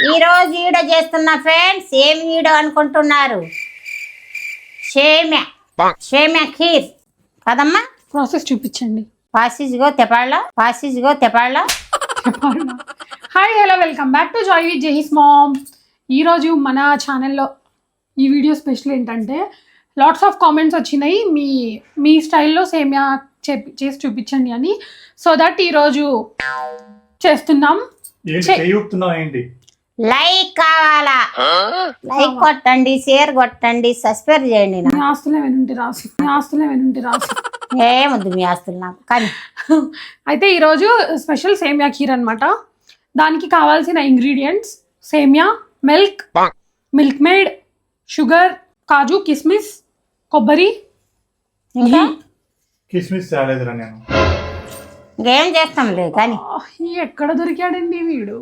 ఈ రోజు వీడియో చేస్తున్న ఫ్రెండ్స్ ఏం వీడియో అనుకుంటున్నారు? సేమియా ఖీర్ కదమ్మా. ప్రాసెస్ చూపించండి. పాసిజ్గో తెపాళ్ళ. Hi hello welcome back to Joy with జెహిస్ మామ్. ఈరోజు మన ఛానల్లో ఈ వీడియో స్పెషల్ ఏంటంటే లాట్స్ ఆఫ్ కామెంట్స్ వచ్చినాయి మీ స్టైల్లో సేమియా చేసి చూపించండి అని. సో దట్ ఈరోజు చేస్తున్నాం. లైక్ కావాలా? లైక్ కొట్టండి, షేర్ కొట్టండి, సబ్స్క్రైబ్ చేయండి. మీ ఆస్తులే వెనుంటి రాసి ఏమొద్దు మీ ఆస్తులు నాకు కానీ. అయితే ఈరోజు స్పెషల్ సేమియా ఖీర్ అనమాట. దానికి కావాల్సిన ఇంగ్రీడియంట్స్ సేమియా, మిల్క్ మేడ్, షుగర్, కాజు, కిస్మిస్, కొబ్బరి. ఇంకా కిస్మిస్ చాలేదురా నేను. ఇంకేం చేస్తాంలే కానీ. ఎక్కడ దొరికాడండి వీడు.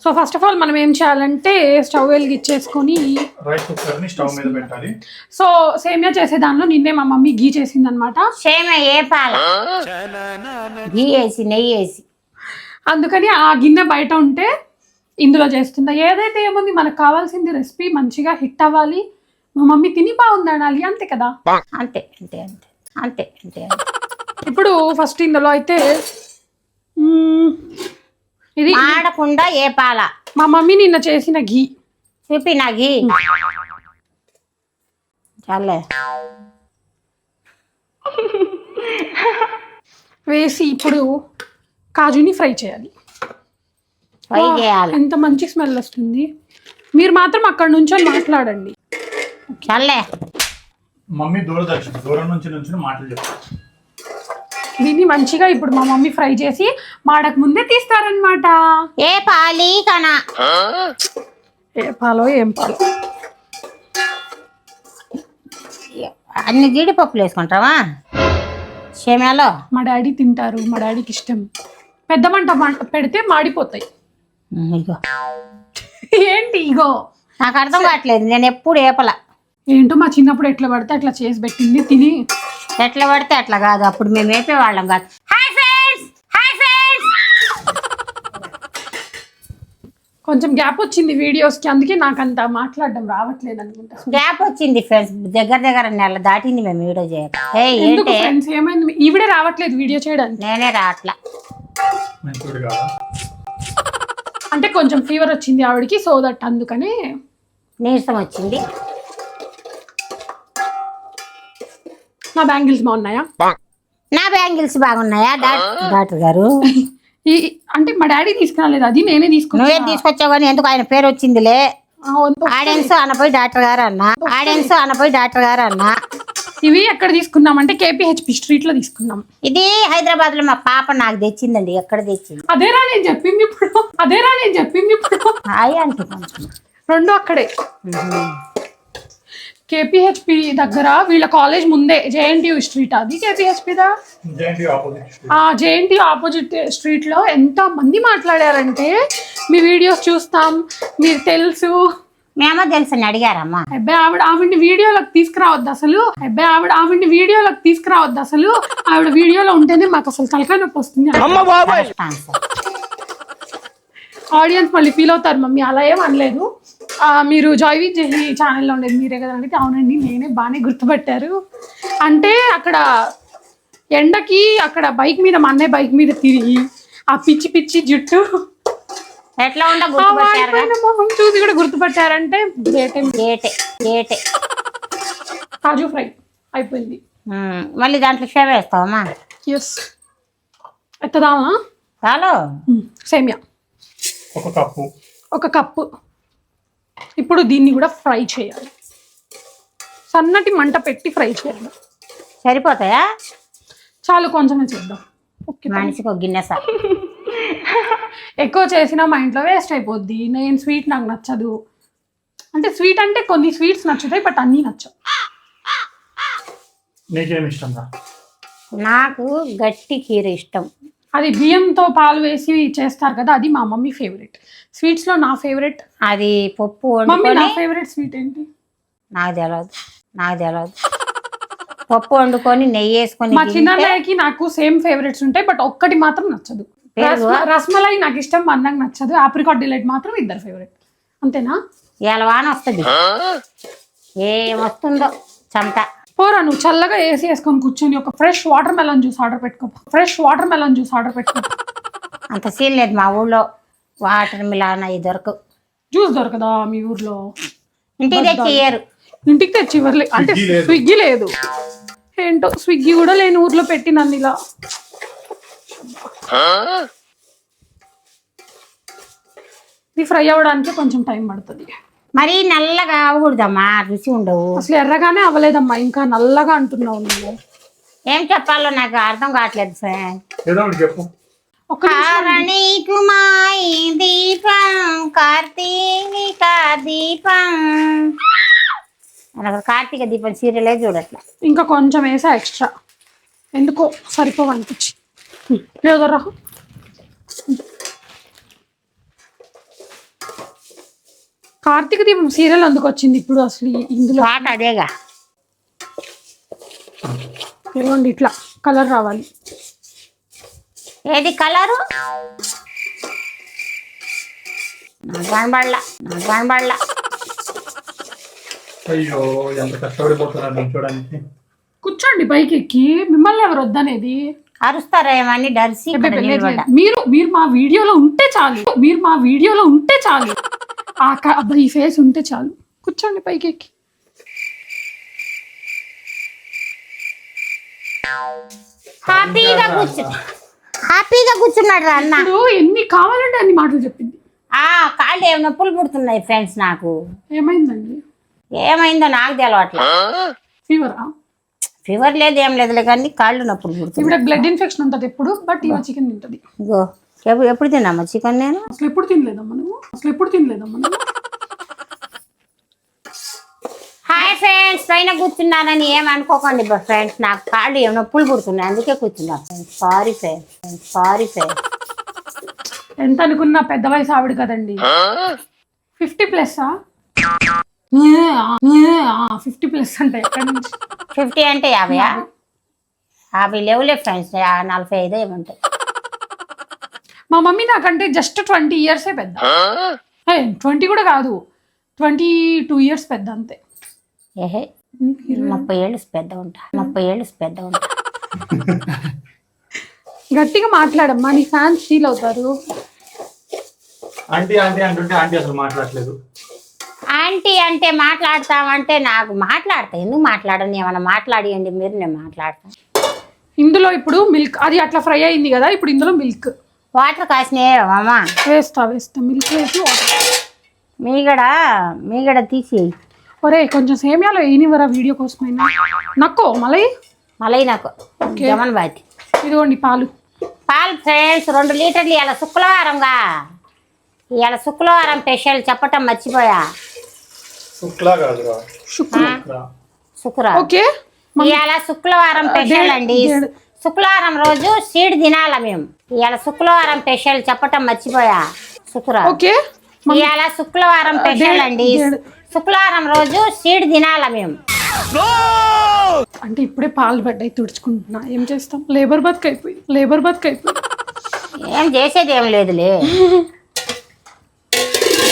సో ఫస్ట్ ఆఫ్ ఆల్ మనం ఏం చేయాలంటే స్టవ్ వెలిగించేసుకొని రైస్ కుక్కర్ ని స్టవ్ మీద పెట్టాలి. సో సేమియా చేసే దానిలో నిన్నే మా మమ్మీ గీ చేసింది అనమాట. సేమియా ఏ పాల గీ వేసి నెయ్యి వేసి, అందుకని ఆ గిన్నె బయట ఉంటే ఇందులో చేస్తుందా. ఏదైతే ఏముంది, మనకు కావాల్సింది రెసిపీ మంచిగా హిట్ అవ్వాలి, మా మమ్మీ తిని బాగుంది అనాలి, అంతే కదా. అంతే అంతే అంతే అంతే అంతే. ఇప్పుడు ఫస్ట్ ఇందులో అయితే ఇది ఆడకుండా ఏ పాల మా మమ్మీ నిన్న చేసిన ఘీ చూపి నా ఘీ చాలే వేసి ఇప్పుడు కాజుని ఫ్రై చేయాలి. ఫ్రై చేయాలి. ఎంత మంచి స్మెల్ వస్తుంది. మీరు మాత్రం అక్కడ నుంచో మాట్లాడండి. చాలే. మమ్మీ దూరం నుంచి మాటలు చెప్తారు. దీన్ని మంచిగా ఇప్పుడు మా మమ్మీ ఫ్రై చేసి మాడక ముందే తీస్తారనమాట. ఏ పాలి కనా ఏ పాలో ఏం పాలో అన్ని జీడిపప్పులు వేసుకుంటావా సేమియాలో? మా డాడీ తింటారు, మా డాడీకి ఇష్టం. పెద్ద మంట పెడితే మాడిపోతాయి. ఇగో ఏంటి ఇగో, నాకు అర్థం కావట్లేదు. నేను ఎప్పుడు ఏపల. ఏంటో మా చిన్నప్పుడు ఎట్లా పడితే అట్లా చేసి పెట్టింది తిని. ఎట్లా పడితే అట్లా కాదు, అప్పుడు మేము వేపేవాళ్ళం కాదు. Hi friends. కొంచెం గ్యాప్ వచ్చింది వీడియోస్కి, అందుకే నాకు అంత మాట్లాడడం రావట్లేదు అనుకుంటా. గ్యాప్ వచ్చింది ఫ్రెండ్స్, దగ్గర నెల దాటింది మేము వీడియో చేయక. ఎందుకు ఫ్రెండ్స్ ఏమైంది? ఈవిడే రావట్లేదు వీడియో చేయడానికి. నేనే రావట్లా. అంటే కొంచెం ఫీవర్ వచ్చింది ఆవిడకి, సో దట్ అందుకని నీరసం వచ్చింది. నా బ్యాంగిల్స్ బాగున్నాయా? నా బ్యాంగిల్స్ బాగున్నాయా డాక్టర్ గారు? అంటే మా డాడీ తీసుకురాలేదు, అది నేనే తీసుకున్నా. నువ్వే తీసుకొచ్చావు కానీ ఎందుకు ఆయన పేరు వచ్చిందిలే. ఆడియన్స్ అనపోయి డాక్టర్ గారు అన్నా. ఇవి ఎక్కడ తీసుకున్నామంటే KPHP స్ట్రీట్ లో తీసుకున్నాం. ఇది హైదరాబాద్ లో మా పాప నాకు తెచ్చిందండి. ఎక్కడ తెచ్చింది? అదేరా నేను చెప్పింది ఇప్పుడు. హాయ్ అంటే కొంచెం రెండు అక్కడే KPHP దగ్గర, వీళ్ళ కాలేజ్ ముందే JNTU స్ట్రీట్. అది KPHP దా JNTU ఆపోజిట్ స్ట్రీట్ లో ఎంత మంది మాట్లాడారంటే మీ వీడియోస్ చూస్తాం, మీరు తెలుసు. మేమో తెలుసు అని అడిగారమ్మా. ఆవిడ్ని వీడియోలోకి తీసుకురావద్దు అసలు. ఆవిడ వీడియోలో ఉంటేనే మాకు అసలు తలకాయ నొప్పి వస్తుంది. ఆడియన్స్ మళ్ళీ ఫీల్ అవుతారు. మమ్మీ అలా ఏం అనలేదు. మీరు జాయ్ విత్ జెహి ఛానల్లో ఉండేది మీరే కదా అంటే, అవునండి నేనే, బాగానే గుర్తుపట్టారు. అంటే అక్కడ ఎండకి అక్కడ బైక్ మీద, మా అన్నయ్య బైక్ మీద తిరిగి ఆ పిచ్చి జుట్టు ఎట్లా మొహం చూసి కూడా గుర్తుపట్టారంటే గేటే. కాజు ఫ్రై అయిపోయింది. మళ్ళీ దాంట్లో షేర్ వేస్తావమ్మా? ఎస్. ఎత్తదామా? చాలు. సేమియా ఒక కప్పు. ఇప్పుడు దీన్ని కూడా ఫ్రై చేయాలి. సన్నటి మంట పెట్టి ఫ్రై చేయాలి. సరిపోతాయా? చాలు, కొంచెమే చేద్దాం. మనిషికి ఒక గిన్నె సార్. ఎక్కువ చేసినా మా ఇంట్లో వేస్ట్ అయిపోద్ది. నేను స్వీట్ నాకు నచ్చదు. అంటే స్వీట్ అంటే కొన్ని స్వీట్స్ నచ్చుతాయి, బట్ అన్నీ నచ్చవు. నాకు గట్టి కీర ఇష్టం. అది బియ్యంతో పాలు వేసి చేస్తారు కదా, అది మా మమ్మీ ఫేవరెట్. స్వీట్స్ లో నా ఫేవరెట్ అది పప్పు. మమ్మీ నా ఫేవరెట్ స్వీట్ ఏంటి? నాకు తెలియదు. పప్పు వండుకొని నెయ్యి వేసుకొని. మా చిన్నకి నాకు సేమ్ ఫేవరెట్స్ ఉంటాయి, బట్ ఒక్కటి మాత్రం నచ్చదు. పెరుగు రస్మలై నాకు ఇష్టం, మా అన్నకు నచ్చదు. ఆప్రికాట్ డిలైట్ మాత్రం ఇద్దరు ఫేవరెట్. అంతేనా? ఇలా వాన వస్తుంది, ఏమొస్తుందో చెమట. పోరా నువ్వు చల్లగా ఏసీ వేసుకొని కూర్చొని ఒక fresh water melon juice order పెట్టుకో. అంత సీన్ లేదు మా ఊళ్ళో, వాటర్ మిలాన్ అవి దొరకవు. జ్యూస్ దొరకదా మీ ఊర్లో? ఇంటికి తెచ్చియ్యరు. ఇంటికి తెచ్చి ఇవ్వలే అంటే స్విగ్గీ లేదు. ఏంటో స్విగ్గీ కూడా లేని ఊర్లో పెట్టి నన్ను ఇలా. ఇది ఫ్రై అవ్వడానికి కొంచెం టైం పడుతుంది. మరి నల్లగా అవ్వకూడదమ్మా, రుచి ఉండవు. అసలు ఎర్రగానే అవ్వలేదమ్మా, ఇంకా నల్లగా అంటున్నావు నువ్వు. ఏం చెప్పాలో నాకు అర్థం కావట్లేదు సార్. ఏదో ఒకటి చెప్పు. కారణి కుమాయి దీపం కార్తీక దీపం. నాకు కార్తీక దీపం సీరియలే చూడట్లా. ఇంకా కొంచెం వేసా ఎక్స్ట్రా, ఎందుకో సరిపోవనిపించి. లేదరా కార్తీక దీపం సీరియల్ అందుకు వచ్చింది ఇప్పుడు. అసలు ఇందులో పాట అదేగా. ఇవ్వండి ఇట్లా కలర్ రావాలి. ఏది కలరు? నాకు కనబడలా. అయ్యో ఎంత కష్టపడిపోతున్నారు చూడడానికి. కూర్చోండి పైకి ఎక్కి, మిమ్మల్ని ఎవరు వద్దనేది. అరుస్తారా ఏమని డర్సి మీరు మా వీడియోలో ఉంటే చాలు. ఈ ఫేస్ ఉంటే చాలు. కూర్చోండి పైకి ఎక్కి. హ్యాపీగా కూర్చున్నాడు రా అన్న. ఇప్పుడు ఎన్ని కావాలంటే అన్ని మాటలు చెప్పింది. కాళ్ళు ఏమి నొప్పులు పుడుతున్నాయి ఫ్రెండ్స్ నాకు. ఏమైందండి? ఏమైందో నాకు తెలవట్లా. ఫీవర్ లేదు ఏం లేదులే కానీ కాళ్ళు నొప్పులు పుడుతుంది. ఇప్పుడు బ్లడ్ ఇన్ఫెక్షన్ ఉంటుంది ఎప్పుడు, బట్ ఇవ చికెన్ తింటది. ఇగో ఎప్పుడు తిన్నామా చికెన్? నేను అసలు ఎప్పుడు తినలేదమ్మా నువ్వు. హాయ్ ఫ్రెండ్స్, పైన కూర్చున్నానని ఏమనుకోకండి ఫ్రెండ్స్, నాకు కాళ్ళు ఏం నొప్పులు పుడుతున్నాయి అందుకే కూర్చున్నా ఫ్రెండ్స్. Sorry friends. ఎంత అనుకున్నా పెద్ద వయసు ఆవిడ కదండి. 50+. 50+ అంటే ఎక్కడి నుంచి? 50 అంటే 50 లేవులే ఫ్రెండ్స్, 45 ఏమంటాయి. మా మమ్మీ నాకంటే జస్ట్ 20 years పెద్ద. 20 కూడా కాదు, 22 years పెద్ద అంతే. 30 ఏళ్ళు పెద్ద ఉంటా. గట్టిగా మాట్లాడమ్మా, నీ ఫ్యాన్స్ ఫీల్ అవుతారు. ఆంటీ అంటుంటే ఆంటీ అసలు మాట్లాడలేదు. ఆంటీ అంటే మాట్లాడతామంటే నాకు మాట్లాడతా, ఎందుకు మాట్లాడను? ఏమన్నా మాట్లాడియండి మీరు, నేను మాట్లాడతాను. ఇందులో ఇప్పుడు మిల్క్, అది అట్లా ఫ్రై అయింది కదా, ఇప్పుడు ఇందులో మిల్క్ వాటర్ కాసినాయి మామా. వేస్తా మిల్క్ వేసి వాటర్. మీగడ తీసి. ఒరే కొంచెం సేమియాలో వేయనివ్వరా వీడియో కోసమైనా. నక్కో మలై నాకు జమన్ బాతి. ఇదిగోండి పాలు ఫ్రెండ్స్, 2 లీటర్లు. ఇవాళ శుక్రవారం స్పెషల్ చెప్పటం మర్చిపోయా. ఓకే, ఇవాళ శుక్రవారం స్పెషల్ అండి. శుక్రవారం రోజు సీడ్ తినాల మేము. ఇవాళ శుక్రవారం స్పెషల్ చెప్పటం మర్చిపోయా. ఓకే, ఇవాళ శుక్రవారం స్పెషల్ అండి. శుక్రవారం రోజు సీడ్ తినాల మేము. అంటే ఇప్పుడే పాలు పడ్డాయి, తుడుచుకుంటున్నా. ఏం చేస్తాం, లేబర్ బతుకు అయిపోయి. ఏం చేసేది ఏం లేదులే.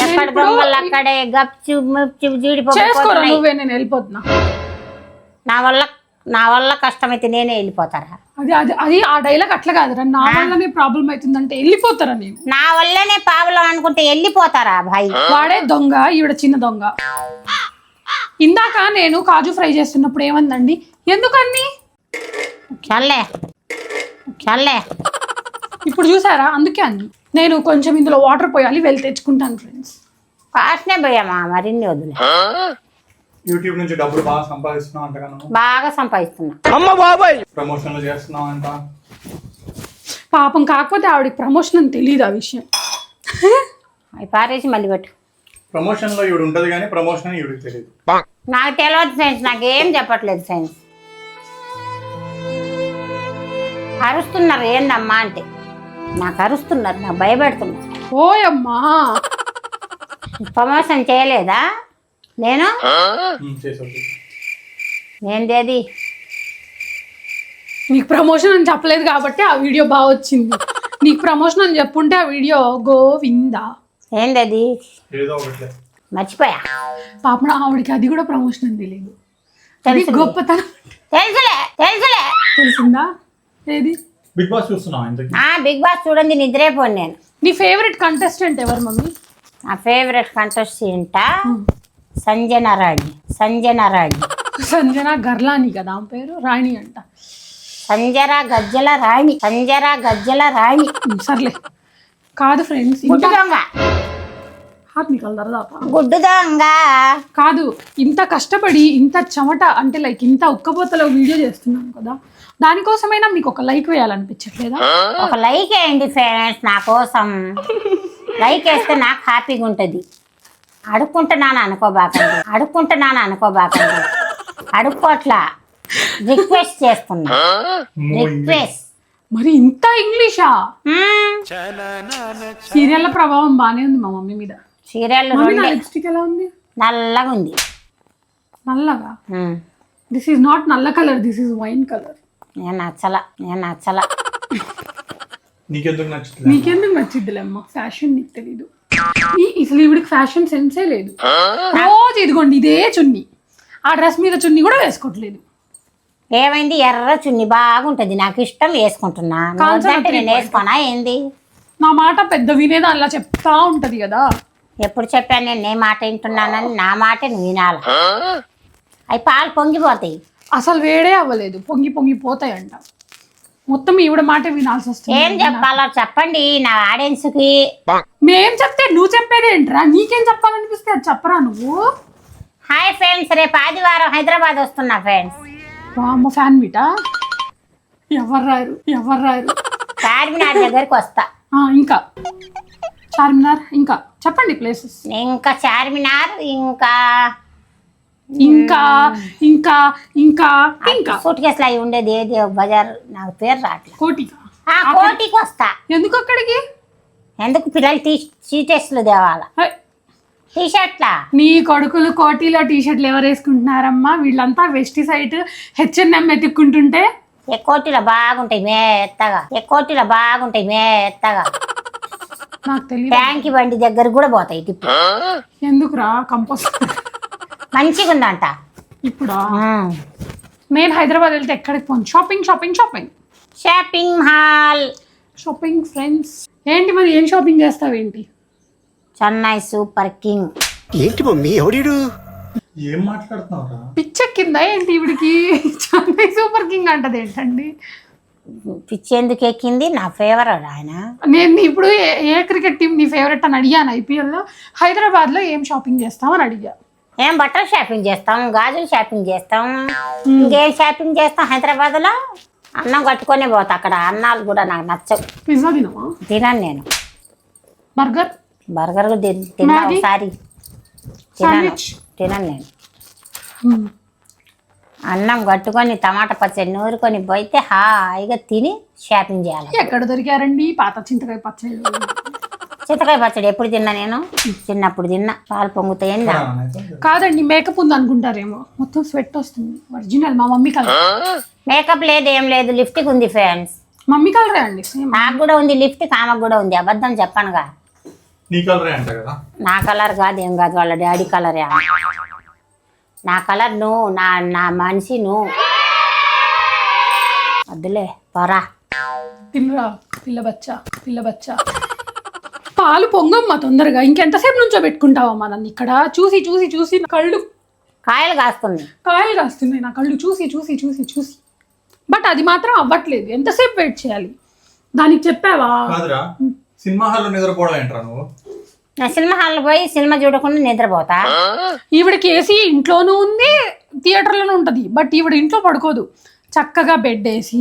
ఎక్కడ దొంగలు అక్కడే గప్చు చేసుకోరా నువ్వే, నేను వెళ్ళిపోతున్నా. నా వల్ల కష్టమైతే నేనే వెళ్ళిపోతారా? అది ఆ డైలాగ్ అట్లా కాదురా, నా వల్లనే ప్రాబ్లం అవుతుందంటే వెళ్ళిపోతారా? నేను నా వల్లనే ప్రాబ్లం అనుకుంటే వెళ్ళిపోతారా భాయ్? వాడే దొంగ, ఈవిడ చిన్న దొంగ. ఇందాక నేను కాజు ఫ్రై చేస్తున్నప్పుడు ఏమందండి, ఎందుకని చల్లే ఇప్పుడు చూసారా? అందుకే అండి నేను కొంచెం ఇందులో వాటర్ పోయాలి, వెళ్ళి తెచ్చుకుంటాను ఫ్రెండ్స్. కాస్ట్నే పోయామా, మరిన్ని వద్దులే. యూట్యూబ్ నుంచి డబ్బులు బాగా సంపాదిస్తున్నావు అంట. బాగా సంపాదిస్తున్నా. ప్రమోషన్లు చేస్తున్నావు అంట. పాపం, కాకపోతే ఆవిడకి ప్రమోషన్ అని తెలియదు ఆ విషయం. అవి పారేసి మళ్ళీ పెట్టు. ప్రమోషన్ లో ఈవిడ ఉంటది కానీ ప్రమోషన్ అని ఈవిడికి తెలియదు. నాకు తెలియదు ఫ్రెండ్స్, నాకేం చెప్పట్లేదు ఫ్రెండ్స్. అరుస్తున్నారు ఏందమ్మా అంటే, నాకు అరుస్తున్నారు, నాకు భయపెడుతున్నారు. ఓయమ్మా, ప్రమోషన్ చేయలేదా నేను? నేనేది నీకు ప్రమోషన్ అని చెప్పలేదు కాబట్టి ఆ వీడియో బాగా వచ్చింది. నీకు ప్రమోషన్ అని చెప్పుంటే ఆ వీడియో గోవిందా. ఏంది అది? ఏదో ఒకట్లే. మర్చిపోయా. పాపం ఆవిడకి అది కూడా ప్రమోషన్ అని తెలియదు. అది తెలుసులే. గొప్పతనం. తెలుసులే తెలిసిందా? ఏది? బిగ్ బాస్ చూస్తున్నావా ఇంతకీ? బిగ్ బాస్ చూడండి, నిద్రేపోను నేను. నీ ఫేవరెట్ కంటెస్టెంట్ ఎవరు మమ్మీ? నా ఫేవరెట్ కంటెస్టెంట్ సంజన రాణి. సంజన గర్లాని కదా ఆమె పేరు, రాణి అంట. సంజరా గజ్జల రాణి. సర్లే. కాదు ఫ్రెండ్స్, గుడ్డు దొంగ. హాత్ నికల్ దర్దాపా. గుడ్డు దొంగ కాదు, ఇంత కష్టపడి ఇంత చెమట అంటే లైక్ ఇంత ఉక్కపోతలో వీడియో చేస్తున్నాం కదా, దానికోసమైనా మీకు ఒక లైక్ వేయాలనిపించట్లేదా? ఒక లైక్ వేయండి ఫ్రెండ్స్ నా కోసం. లైక్ వేస్తే నాకు హ్యాపీగా ఉంటుంది. అడుక్కుంటున్నాను అనుకోబాకండి. అడుక్కోట్లా, రిక్వెస్ట్ చేస్తున్నా. రిక్వెస్ట్. మరి ఇంత ఇంగ్లీషా? సీరియల్ల ప్రభావం బానే ఉంది మా మమ్మీ మీద. సీరియల్ లిప్స్టిక్ ఎలా ఉంది? నల్లగా ఉంది. నల్లగా? దిస్ ఈజ్ నాట్ నల్ల colour, this is wine colour. నేను నచ్చల. నీకెందుకు నచ్చుతుంది? నీకెందుకు నచ్చిద్దిలేమ్మా, ఫ్యాషన్ నీకు తెలీదు. అసలు ఈవిడికి ఫ్యాషన్ సెన్సే లేదు. రోజు ఇదిగోండి ఇదే చున్నీ, ఆ డ్రెస్ మీద చున్నీ కూడా వేసుకోవట్లేదు. ఏమైంది? ఎర్ర చున్ని బాగుంటది, నాకు ఇష్టం, వేసుకుంటున్నా. అంటే నేను వేసుకోనా ఏంది? నా మాట పెద్ద వినేదా అలా చెప్తా ఉంటది కదా. ఎప్పుడు చెప్పాను నేను నే మాట వింటున్నానని? నా మాట నువ్వు వినాల. అవి పాలు పొంగిపోతాయి. అసలు వేడే అవ్వలేదు, పొంగిపోతాయంట. మొత్తం ఈవిడ మాట వినాల్సి వస్తుంది. ఏం చెప్పాలో చెప్పండి నా ఆడియన్స్ కి. మేం చెప్తే నువ్వు చెప్పేది ఏంట్రా? నీకేం చెప్పాలనిపిస్తే అది చెప్పరా నువ్వు. హాయ్ ఫ్రెండ్స్, రేపు ఆదివారం హైదరాబాద్ వస్తున్నా ఫ్రెండ్స్. అమ్మ ఫ్యాన్ మీటా? ఎవరు రారు? చార్మినార్ దగ్గరికి వస్తా. ఇంకా చార్మినార్, ఇంకా చెప్పండి ప్లేసెస్. ఇంకా చార్మినార్, ఇంకా సూట్ కేసులు అవి ఉండేది ఏది బజార్, నాకు పేరు రావట్లేదు. కోటికి వస్తా. ఎందుకు అక్కడికి? ఎందుకు? పిల్లలు టీ టెస్ట్లు తేవాల. టీ షర్ట్లా? నీ కొడుకులు కోటిలో టీ షర్ట్లు ఎవరు వేసుకుంటున్నారమ్మా? వీళ్ళంతా వెస్టి సైట్ H&M ఎత్తుక్కుంటుంటే. కోటిలో బాగుంటాయి మెత్తగా. నాకు తెలియదు. ట్యాంకి బండి దగ్గర కూడా పోతాయి టిప్పు. ఎందుకురా? కంపోస్ట్ మంచిగా ఉందంట. ఇప్పుడు నేను హైదరాబాద్ వెళ్తే ఎక్కడికి పోను? Shopping mall, shopping friends. ఏంటి మరి, ఏం షాపింగ్ చేస్తావేంటి? Chennai super king. ఏంటి మమ్మీ ఎవడు? ఏం మాట్లాడుతున్నావురా? పిచ్చెక్కిందా ఏంటి ఈవిడికి? చెన్నై సూపర్ కింగ్ అంటది ఏంటండి? పిచ్చి ఎందుకు ఎక్కింది? నా ఫేవరెట్ ఆయన. నేను ఇప్పుడు ఏ క్రికెట్ టీం నీ ఫేవరెట్ అని అడిగాను IPL-లో. హైదరాబాద్లో ఏం షాపింగ్ చేస్తామని అడిగా. ఏం బట్టలు షాపింగ్ చేస్తాం, గాజులు షాపింగ్ చేస్తాం, ఇంకేం షాపింగ్ చేస్తాం. హైదరాబాద్లో అన్నం కట్టుకొనే పోతా. అక్కడ అన్నాలు కూడా నాకు నచ్చవు. పిజ్జా తినవా? తినను నేను. బర్గర్ కూడా తిన్నా ఒకసారి. తినను నేను. అన్నం కట్టుకొని టమాటా పచ్చడి నూరుకొని పోయితే హాయిగా తిని షాపింగ్ చేయాలి. ఎక్కడ దొరికారండి పాత చింతకాయ పచ్చడి? చింతకాయ పచ్చడి ఎప్పుడు తిన్నా నేను? చిన్నప్పుడు తిన్నా. పాలు పొంగుతాయని. కాదండి, మేకప్ ఉంది అనుకుంటారేమో. మొత్తం స్వెట్ వస్తుంది. ఒరిజినల్ మా మమ్మీ కలర్. మేకప్ లేదు, ఏం లేదు, లిప్స్టిక్ ఉంది ఫ్రెండ్స్. మమ్మీ కలరే అండి. నాకు కూడా ఉంది లిప్స్టిక్, ఆమెకు కూడా ఉంది. అబద్ధం చెప్పనుగా. నీ కలరే అంట కదా? నా కలర్ కాదు, ఏం కాదు, వాళ్ళ డాడీ కలరే. నా కలర్ నువ్వు, నా మనిషి నువ్వు. వద్దులే పోరా. తిన్నరా పిల్ల బచ్చా. పాలు పొంగమ్మా తొందరగా. ఇంకెంతసేపు నుంచో పెట్టుకుంటావమ్మా నన్ను ఇక్కడ? చూసి కళ్ళు కాయలు కాస్తున్నాయి నా కళ్ళు చూసి. బట్ అది మాత్రం అవ్వట్లేదు. ఎంతసేపు వెయిట్ చేయాలి? దానికి చెప్పావా? కాదురా, సినిమా హాల్లో నిద్రపోవడం ఏంట్రా నువ్వు? నా సినిమా హాల్లో పోయి సినిమా చూడకుండా నిద్రపోతా. ఈవిడకి ఏసీ ఇంట్లోనూ ఉంది, థియేటర్లోనూ ఉంటుంది. బట్ ఈవిడ ఇంట్లో పడుకోదు. చక్కగా బెడ్ వేసి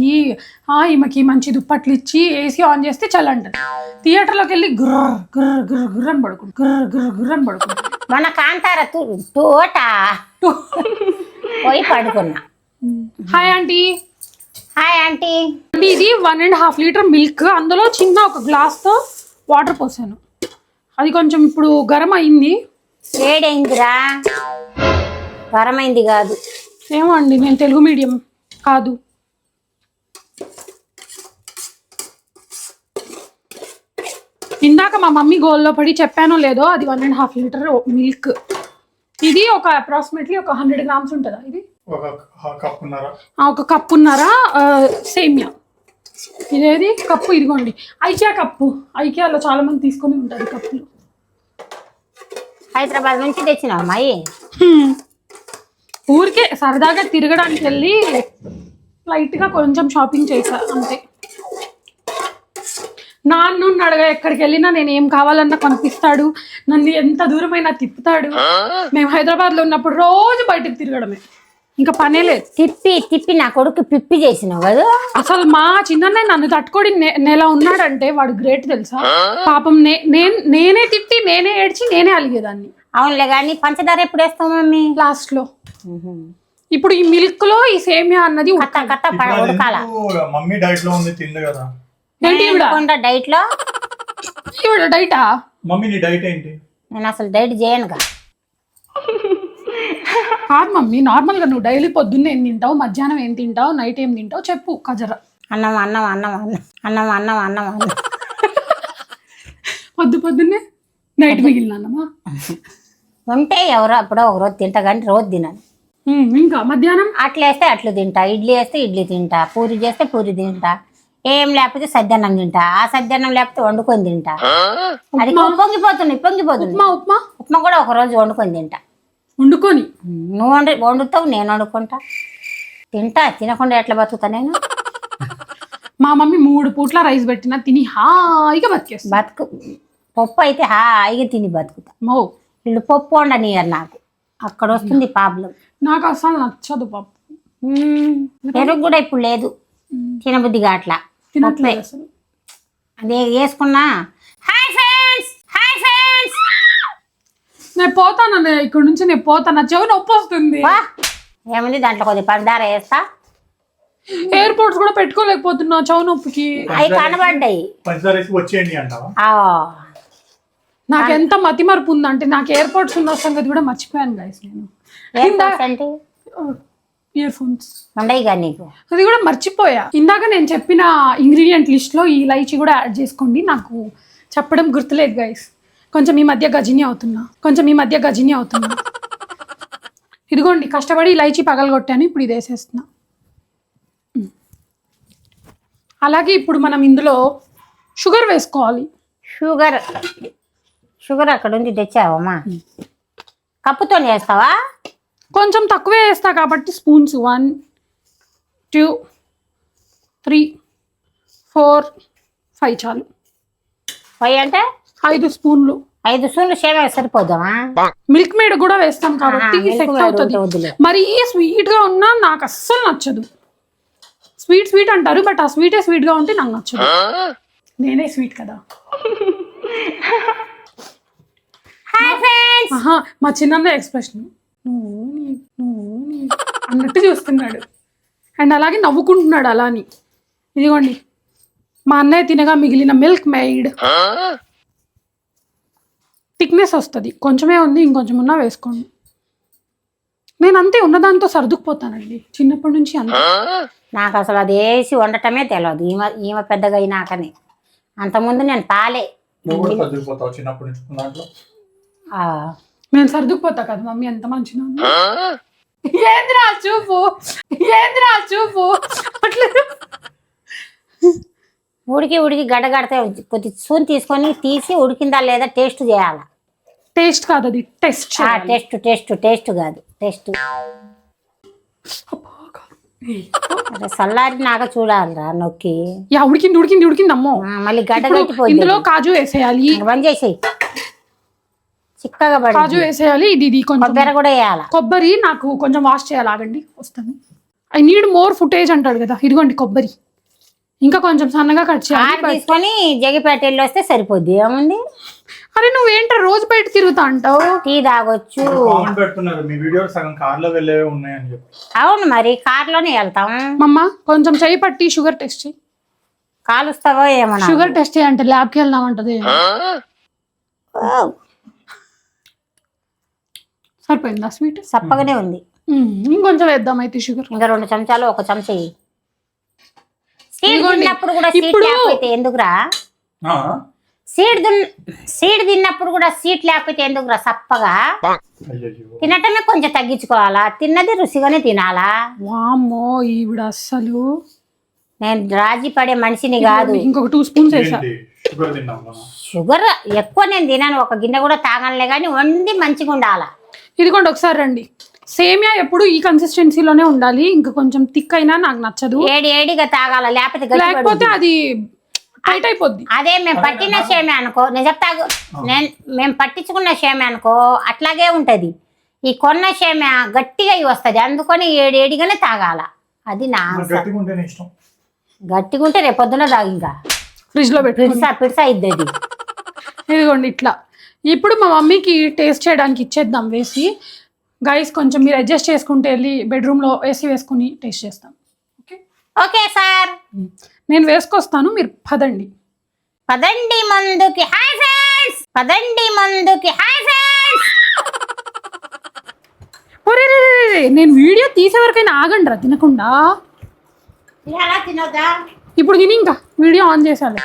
ఈమెకి మంచి దుప్పట్లు ఇచ్చి ఏసీ ఆన్ చేస్తే చల్లంటది. థియేటర్లోకి వెళ్ళి గుర్ర అని పడుకుంటుంది. మన కాంతార తోట పోయి పడుకున్నా. Hi aunty. ఇది 1.5 లీటర్ మిల్క్. అందులో చిన్న ఒక గ్లాస్తో వాటర్ పోసాను. అది కొంచెం ఇప్పుడు గరం అయింది. వేడైందిరా. గరమైంది కాదు. ఏమో అండి, నేను తెలుగు మీడియం కాదు. మా మమ్మీ గోల్లో పడి చెప్పానో లేదో అది 1.5 లీటర్ మిల్క్. ఇది ఒక అప్రాక్సిమేట్లీ ఒక 100 గ్రామ్స్ ఉంటుందా ఇది? ఒక కప్పున్నర సేమియా. ఇదేది కప్పు? ఇదిగోండి ఐకియా కప్పు. ఐకియాలో చాలా మంది తీసుకొని ఉంటారు కప్పులు. హైదరాబాద్ నుంచి తెచ్చిన అమ్మాయి. ఊరికే సరదాగా తిరగడానికి వెళ్ళి లైట్గా కొంచెం షాపింగ్ చేశా అంతే. నాన్న అడగా ఎక్కడికి వెళ్ళినా నేను ఏం కావాలన్నా కొనిపిస్తాడు, నన్ను ఎంత దూరమైనా తిప్పుతాడు. మేము హైదరాబాద్లో ఉన్నప్పుడు రోజు బయటకు తిరగడమే, ఇంకా పనే లేదు. తిప్పి నా కొడుకు పిప్పి చేసినావు కదా. అసలు మా చిన్నన్నయ్య నన్ను తట్టుకొని నెల ఉన్నాడంటే వాడు గ్రేట్ తెలుసా. పాపం నేనే తిట్టి, నేనే ఏడ్చి, నేనే అలిగేదాన్ని. అవునులే కానీ పంచదార ఎప్పుడు వేస్తావు మమ్మీ? లాస్ట్ లో. ఇప్పుడు ఈ మిల్క్ లో ఈ సేమియా అన్నది ఉడకాల. మమ్మీ డైట్ లో ఉంది, తింది కదా. డైట్ లో డైటా? మమ్మీ నీ డైట్ ఏంటి? నేను అసలు డైట్ చేయనుగా. కాదు మమ్మీ, నార్మల్ గా నువ్వు డైలీ పొద్దున్నే ఏం తింటావు, మధ్యాహ్నం ఏం తింటావు, నైట్ ఏం తింటావు చెప్పు. కజర అన్నం పొద్దున్నే నైట్ మిగిలిన అన్నమా ఉంటే ఎవరో అప్పుడో ఒక రోజు తింటా కానీ రోజు తినాను. ఇంకా మధ్యాహ్నం అట్లు వేస్తే అట్లు తింటా, ఇడ్లీ వేస్తే ఇడ్లీ తింటా, పూరి చేస్తే పూరి తింటా, ఏం లేకపోతే సద్దన్నం తింటా, ఆ సద్దన్నం లేకపోతే వండుకొని తింటా. అది పొంగిపోతుంది. ఉప్మా కూడా ఒక రోజు వండుకొని తింటా. వండుకొని నువ్వు వండుతావు, నేను వండుకుంటా, తింటా. తినకుండా ఎట్లా బతుకుతా నేను? మా మమ్మీ 3 పూట్ల రైస్ పెట్టినా తిని హాయిగా బతికేస్తా. పప్పు అయితే హాయిగా తిని బతుకుతా. వీళ్ళు పప్పు వండనియరు నాకు, అక్కడ వస్తుంది ప్రాబ్లం. నాకు అసలు నచ్చదు పప్పు. పెరుగు కూడా ఇప్పుడు లేదు, తినబుద్ధిగా అట్లా తినట్లేదు అసలు. అదే వేసుకున్నా. హాయ్ ఫ్రెండ్స్, నేను పోతాను, ఇక్కడ నుంచి నేను పోతాను. చెవి నొప్పి వస్తుంది. ఏముంది దాంట్లో కొద్దిగా పంచదార వేస్తా. ఎయిర్పోర్ట్స్ కూడా పెట్టుకోలేకపోతున్నా చెవి నొప్పికి. అవి కనబడ్డాయి. నాకు ఎంత మతిమరుపు ఉందంటే నాకు ఎయిర్పోర్ట్స్ ఉన్న సంగతి కూడా మర్చిపోయాను గైస్. నేను ఇయర్ ఫోన్స్ ఉండయిగా నీకు, అది కూడా మర్చిపోయా. ఇందాక నేను చెప్పిన ఇంగ్రీడియంట్ లిస్ట్ లో ఈ ఇలైచీ కూడా యాడ్ చేసుకోండి. నాకు చెప్పడం గుర్తులేదు గైస్. కొంచెం ఈ మధ్య గజిని అవుతున్నా. ఇదిగోండి కష్టపడి ఇలైచీ పగలగొట్టాను, ఇప్పుడు ఇది వేసేస్తున్నా. అలాగే ఇప్పుడు మనం ఇందులో షుగర్ వేసుకోవాలి. షుగర్ అక్కడ ఉంది, తెచ్చావమ్మా? కప్పుతో వేస్తావా? కొంచెం తక్కువే వేస్తా కాబట్టి స్పూన్స్ 1 2 3 4 5 చాలు. 5 అంటే 5 స్పూన్లు. 5 స్పూన్లు సేవ సరిపోదామా? మిల్క్ మేడ్ కూడా వేస్తాం కాబట్టి సెట్ అవుతుంది. మరి స్వీట్ గా ఉన్నా నాకు అస్సలు నచ్చదు. స్వీట్ అంటారు, బట్ ఆ స్వీటే స్వీట్ గా ఉంటే నాకు నచ్చదు. నేనే స్వీట్ కదా. మా చిన్న ఎక్స్ప్రెషన్ నువ్వు అన్నట్టు చూస్తున్నాడు అండ్ అలాగే నవ్వుకుంటున్నాడు అలాని. ఇదిగోండి మా అన్నయ్య తినగా మిగిలిన మిల్క్ మేడ్. థిక్నెస్ వస్తుంది, కొంచెమే ఉంది, ఇంకొంచెం ఉన్నా వేసుకోండి. నేను అంతే ఉన్నదాంతో సర్దుకుపోతానండి చిన్నప్పటి నుంచి. అంతే, నాకు అసలు అది వేసి వండటమే తెలియదు. ఈమె పెద్దగా అయినాకనే. అంతకుముందు నేను పాలే. నేను సర్దుకుపోతా కదా మమ్మీ, ఎంత మంచిగా. ఏంద్రా చూపు అట్లా ఉడికి గడ్డగడితే కొద్ది స్పూన్ తీసుకొని తీసి ఉడికిందా లేదా టేస్ట్ చేయాలి. టేస్ట్ కాదు అది టెస్ట్ కాదు టెస్ట్. సల్లారి నాక చూడాలిరా నొక్కి. ఉడికింది అమ్మో. మళ్ళీ గడ్డగట్టిపోయింది. ఇందులో కాజు వేసేయాలి. బంద్ చేసేయి, చిక్కగా కాజు వేసేయాలి. ఇది కొబ్బరి కూడా వేయాలి. కొబ్బరి నాకు కొంచెం వాష్ చేయాలి, ఆగండి వస్తాను. ఐ నీడ్ మోర్ ఫుటేజ్ అంటాడు కదా. ఇదిగోండి కొబ్బరి ఇంకా కొంచెం సన్నగా కట్ చేయాలి. తీసుకొని జగిపేట వెళ్ళి వస్తే సరిపోద్ది. ఏముంది? అరే నువ్వేంటో రోజు బయట తిరుగుతా అంటావు. టీ తాగొచ్చు. అవును మరి కార్లోనే వెళ్తాం. మమ్మ కొంచెం చెయ్యి పట్టి షుగర్ టెస్ట్ చేయి. కాలుస్తావో ఏమన్నా? షుగర్ టెస్ట్ అంటే ల్యాబ్కి వెళ్దామంటది. సరిపోయిందా స్వీట్? సప్పగానే ఉంది. ఇంకొంచెం వేద్దాం అయితే షుగర్. ఇంకా 2 చెంచాలు, 1 చెంచా. ఇప్పుడు ఎందుకురా సీడ్ తిన్నప్పుడు కూడా సీట్ లేకపోతే ఎందుకు రా సప్పగా అయ్యయ్యో. తినటమే కొంచెం తగ్గించుకోవాలా, తిన్నది రుచిగానే తినాలా. వామ్మో ఈవిడ అస్సలు. నేను రాజీ పడే మనిషిని కాదు. ఇంకొక 2 స్పూన్స్ వేసా. ఏంటి? షుగర్ తిన్నాం మనం. షుగర్ ఎక్కువ నేను తినాను, ఒక గిన్నె కూడా తాగనులే, కానీ వండి మంచిగా ఉండాలా. ఇదిగోండి ఒకసారి రండి. సేమియా ఎప్పుడు ఈ కన్సిస్టెన్సీలోనే ఉండాలి, ఇంకా కొంచెం థిక్ అయినా నాకు నచ్చదు. ఏడిగా తాగాల, లేకపోతే గట్టి లేకపోతే పడుద్ది. అది టైట్ అయిపోద్ది. అదే మేము పట్టిన సేమే అనుకో, నేను చెప్తాగు, మేము పట్టించుకున్న సేమే అనుకో అట్లాగే ఉంటది. ఈ కొన్న సేమే గట్టిగా వస్తుంది, అందుకని ఏడిగానే తాగాల. అది నా నాకు ఆన్సర్. గట్టిగా ఉంటేనే ఇష్టం. గట్టిగా ఉంటే రేపు పొద్దున తాగు, ఇంకా ఫ్రిడ్జ్ లో పెట్టి పిడిసా ఇద్ది అది. ఇదిగోండి ఇట్లా. ఇప్పుడు మా మమ్మీకి టేస్ట్ చేయడానికి ఇచ్చేద్దాం వేసి. గైస్ కొంచెం మీరు అడ్జస్ట్ చేసుకుంటే వెళ్ళి బెడ్రూమ్లో ఏసీ వేసుకుని టేస్ట్ చేస్తాం. ఓకే ఓకే సార్, నేను వేసుకొస్తాను, మీరు పదండి. పదండి ముందుకి. హాయ్ ఫ్రెండ్స్, పదండి ముందుకి. Hi friends. ఒరే రే రే రే, నేను వీడియో తీసే వరకైనా ఆగండి రా తినకుండా. తినాలా తినొద్దా? ఇప్పుడు తిని ఇంకా వీడియో ఆన్ చేశాను.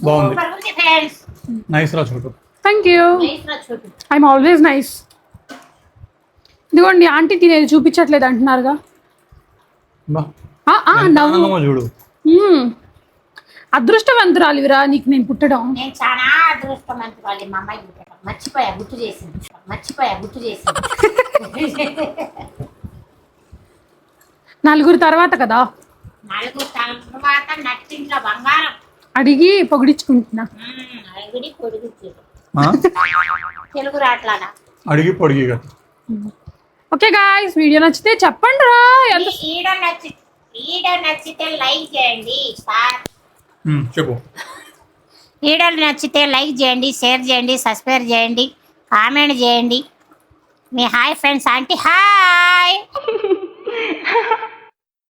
బాగుంది. సూపర్ ఉంది ఫ్రెండ్స్. నైస్ రా చోటు. థ్యాంక్ యూ, నైస్ రా చోటు. I'm always nice. ఇదిగోండి ఆంటీ తినేది చూపించట్లేదు అంటున్నారుగా. బా. నవ్వు. ఆనందమో చూడు. అదృష్టవంతురాలివిరా నీకు నేను పుట్టడం. నేను చాలా అదృష్టవంతురాలి, మా అమ్మాయి పుట్టడం. మర్చిపోయా, గుర్తు చేసింది. నలుగురు తర్వాత కదా, 4 తర్వాత నట్టింట్లో బంగారం. అడిగి పొగిడించుకుంటున్నా. అడిగిడి పొడుగు ఆ? తెలుగు రాట్లానా. అడిగి పొడిగి కదా. ఓకే గాయ్స్, వీడియో నచ్చితే చెప్పండి రా. వీడియో నచ్చితే లైక్ చేయండి సార్. చెప్పు. వీడియో నచ్చితే లైక్ చేయండి, షేర్ చేయండి, సబ్స్క్రైబ్ చేయండి, కామెంట్ చేయండి. Me hi friends aunty hi.